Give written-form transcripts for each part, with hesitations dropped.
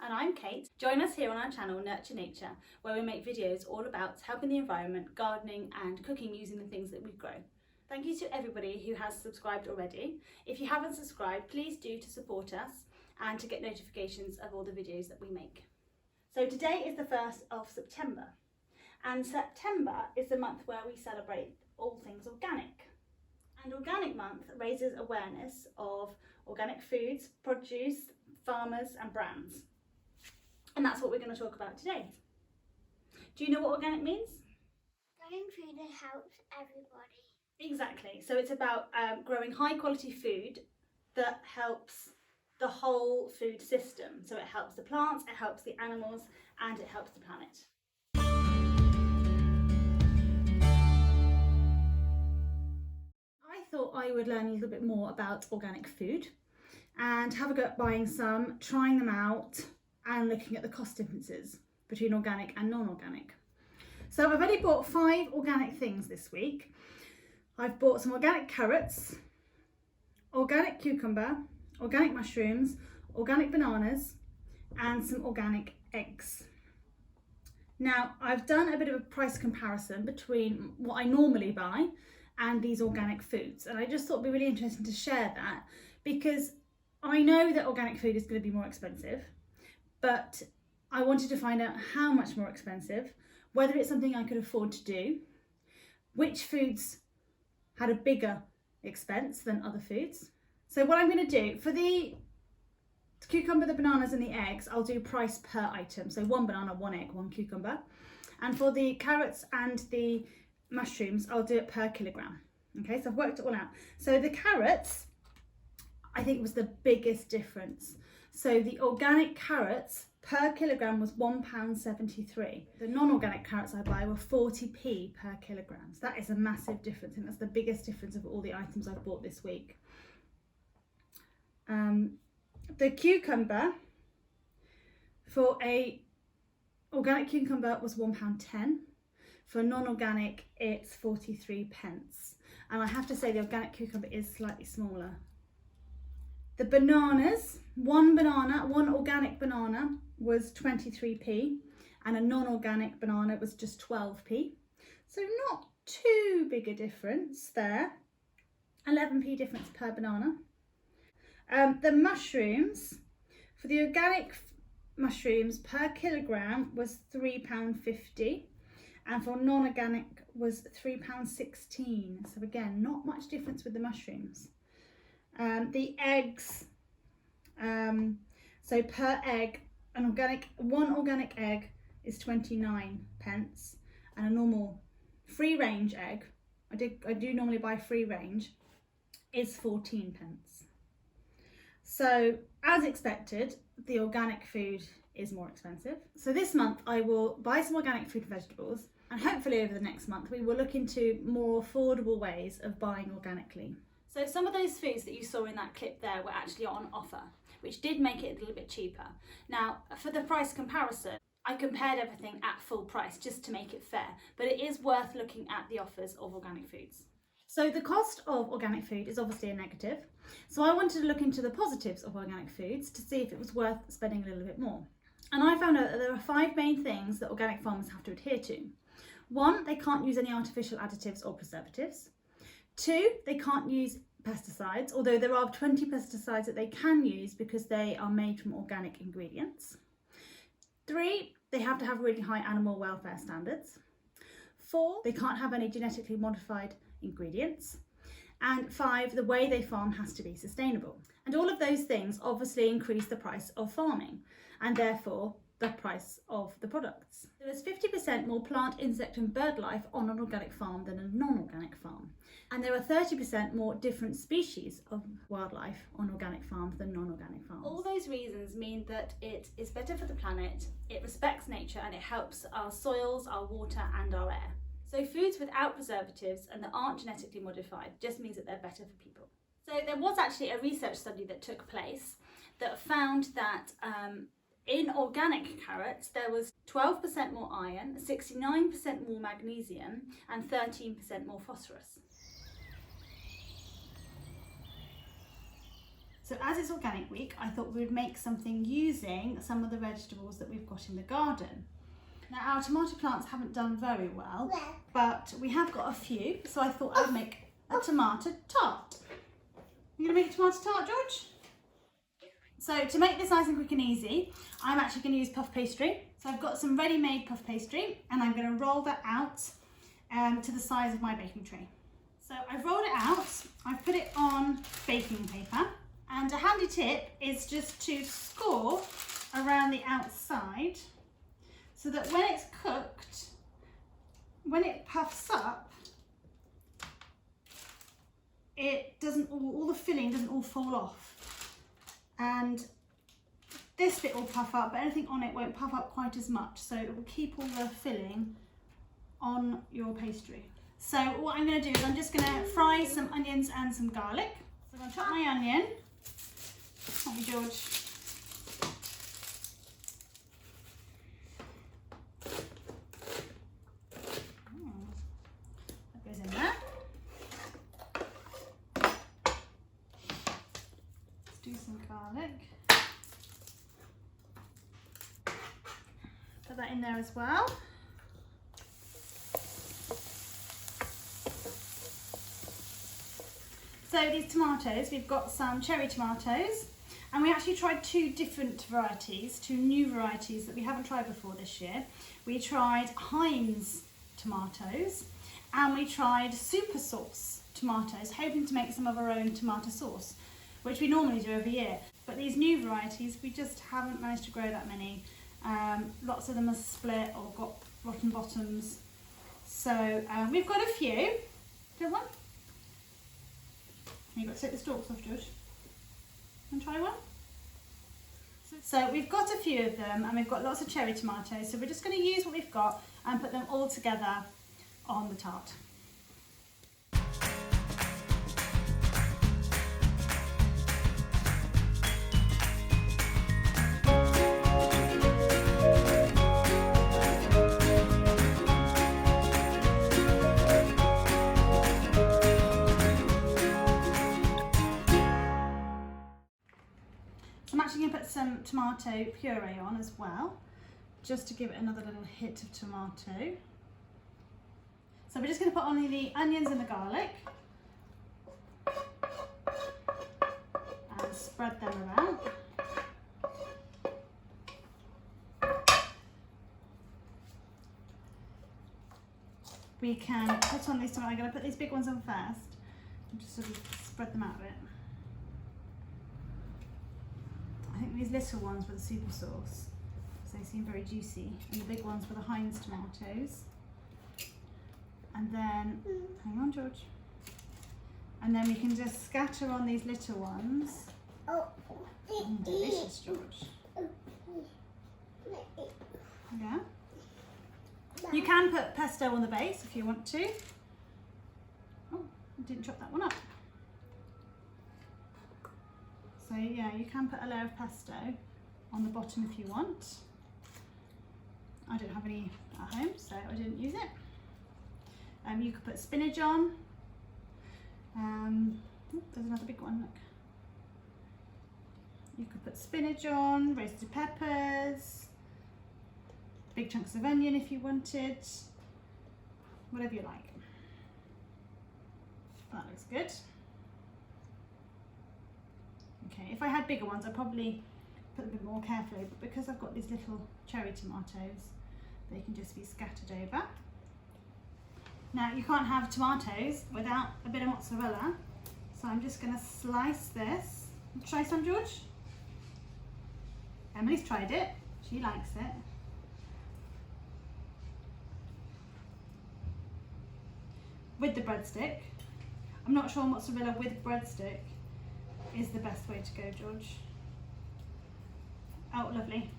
And I'm Kate. Join us here on our channel Nurture Nature, where we make videos all about helping the environment, gardening and cooking using the things that we grow. Thank you to everybody who has subscribed already. If you haven't subscribed, please do to support us and to get notifications of all the videos that we make. So today is the 1st of September, and September is the month where we celebrate all things organic. And Organic Month raises awareness of organic foods, produce, farmers and brands. And that's what we're going to talk about today. Do you know what organic means? Growing food that helps everybody. Exactly. So it's about growing high quality food that helps the whole food system. So it helps the plants, it helps the animals, and it helps the planet. I thought I would learn a little bit more about organic food and have a go at buying some, trying them out, and looking at the cost differences between organic and non-organic. So I've only bought 5 organic things this week. I've bought some organic carrots, organic cucumber, organic mushrooms, organic bananas, and some organic eggs. Now, I've done a bit of a price comparison between what I normally buy and these organic foods, and I just thought it'd be really interesting to share that, because I know that organic food is going to be more expensive, but I wanted to find out how much more expensive, whether it's something I could afford to do, which foods had a bigger expense than other foods. So what I'm going to do, for the cucumber, the bananas and the eggs, I'll do price per item. So 1 banana, 1 egg, 1 cucumber. And for the carrots and the mushrooms, I'll do it per kilogram. Okay, so I've worked it all out. So the carrots, I think, was the biggest difference. So the organic carrots per kilogram was £1.73. The non-organic carrots I buy were 40p per kilogram. So that is a massive difference, and that's the biggest difference of all the items I've bought this week. The cucumber, for a organic cucumber, was £1.10. For non-organic, it's 43 pence. And I have to say the organic cucumber is slightly smaller. The bananas, one organic banana was 23p, and a non-organic banana was just 12p. So not too big a difference there. 11p difference per banana. The mushrooms, for the organic mushrooms per kilogram was £3.50, and for non-organic was £3.16. So again, not much difference with the mushrooms. The eggs, so per egg, one organic egg is 29 pence, and a normal free range egg, I do normally buy free range, is 14 pence. So as expected, the organic food is more expensive. So this month I will buy some organic fruit and vegetables, and hopefully over the next month we will look into more affordable ways of buying organically. So some of those foods that you saw in that clip there were actually on offer, which did make it a little bit cheaper. Now, for the price comparison, I compared everything at full price just to make it fair, but it is worth looking at the offers of organic foods. So the cost of organic food is obviously a negative. So I wanted to look into the positives of organic foods to see if it was worth spending a little bit more. And I found out that there are 5 main things that organic farmers have to adhere to. 1, they can't use any artificial additives or preservatives. 2, they can't use pesticides, although there are 20 pesticides that they can use because they are made from organic ingredients. 3, they have to have really high animal welfare standards. 4, they can't have any genetically modified ingredients. And 5, the way they farm has to be sustainable. And all of those things obviously increase the price of farming, and therefore the price of the products. There is 50% more plant, insect and bird life on an organic farm than a non-organic farm. And there are 30% more different species of wildlife on organic farms than non-organic farms. All those reasons mean that it is better for the planet, it respects nature, and it helps our soils, our water and our air. So foods without preservatives and that aren't genetically modified just means that they're better for people. So there was actually a research study that took place that found that in organic carrots there was 12% more iron, 69% more magnesium and 13% more phosphorus. So as it's organic week, I thought we would make something using some of the vegetables that we've got in the garden. Now our tomato plants haven't done very well, but we have got a few, so I thought I'd make a tomato tart. You gonna make a tomato tart, George? So to make this nice and quick and easy, I'm actually going to use puff pastry. So I've got some ready-made puff pastry and I'm going to roll that out to the size of my baking tray. So I've rolled it out, I've put it on baking paper, and a handy tip is just to score around the outside so that when it's cooked, when it puffs up, it doesn't all the filling doesn't all fall off. And this bit will puff up, but anything on it won't puff up quite as much, so it will keep all the filling on your pastry. So what I'm going to do is I'm just going to fry some onions and some garlic. So I'm going to chop my onion. Help me, George. That goes in there. Let's do some garlic. Put that in there as well. So these tomatoes, we've got some cherry tomatoes, and we actually tried two different varieties, two new varieties that we haven't tried before this year. We tried Heinz tomatoes and we tried super sauce tomatoes, hoping to make some of our own tomato sauce, which we normally do every year. But these new varieties, we just haven't managed to grow that many. Lots of them are split or got rotten bottoms. So we've got a few. Do you want one? You've got to take the stalks off, George. Want to try one? So we've got a few of them and we've got lots of cherry tomatoes. So we're just going to use what we've got and put them all together on the tart. I'm actually going to put some tomato puree on as well, just to give it another little hit of tomato. So we're just going to put on the onions and the garlic and spread them about. We can put on these tomatoes. I'm going to put these big ones on first and just sort of spread them out a bit. I think these little ones were the super sauce, because they seem very juicy, and the big ones were the Heinz tomatoes. And then, hang on, George. And then we can just scatter on these little ones. Delicious, George. Yeah. You can put pesto on the base if you want to. Oh, I didn't chop that one up. So yeah, you can put a layer of pesto on the bottom if you want. I don't have any at home, so I didn't use it. You could put spinach on. There's another big one, look. You could put spinach on, roasted peppers, big chunks of onion if you wanted, whatever you like. That looks good. Okay, if I had bigger ones, I'd probably put them a bit more carefully, but because I've got these little cherry tomatoes, they can just be scattered over. Now, you can't have tomatoes without a bit of mozzarella, so I'm just going to slice this. Try some, George? Emily's tried it. She likes it. With the breadstick. I'm not sure mozzarella with breadstick is the best way to go, George. Oh, lovely.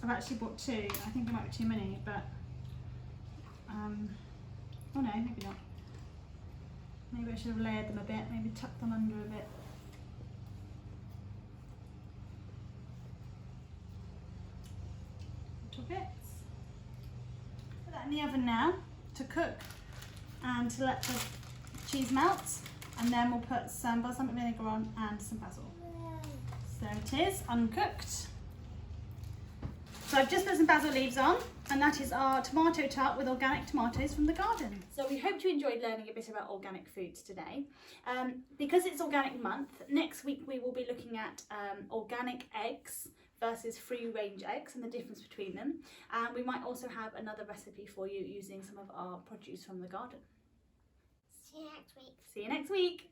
I've actually bought two. I think there might be too many, but oh no, maybe not. Maybe I should have layered them a bit, maybe tuck them under a bit. Little bits. Put that in the oven now to cook and to let the cheese melts, and then we'll put some balsamic vinegar on and some basil. So it is uncooked. So I've just put some basil leaves on, and that is our tomato tart with organic tomatoes from the garden. So we hope you enjoyed learning a bit about organic foods today. Because it's organic month, next week we will be looking at organic eggs versus free range eggs and the difference between them. And we might also have another recipe for you using some of our produce from the garden. See you next week. See you next week.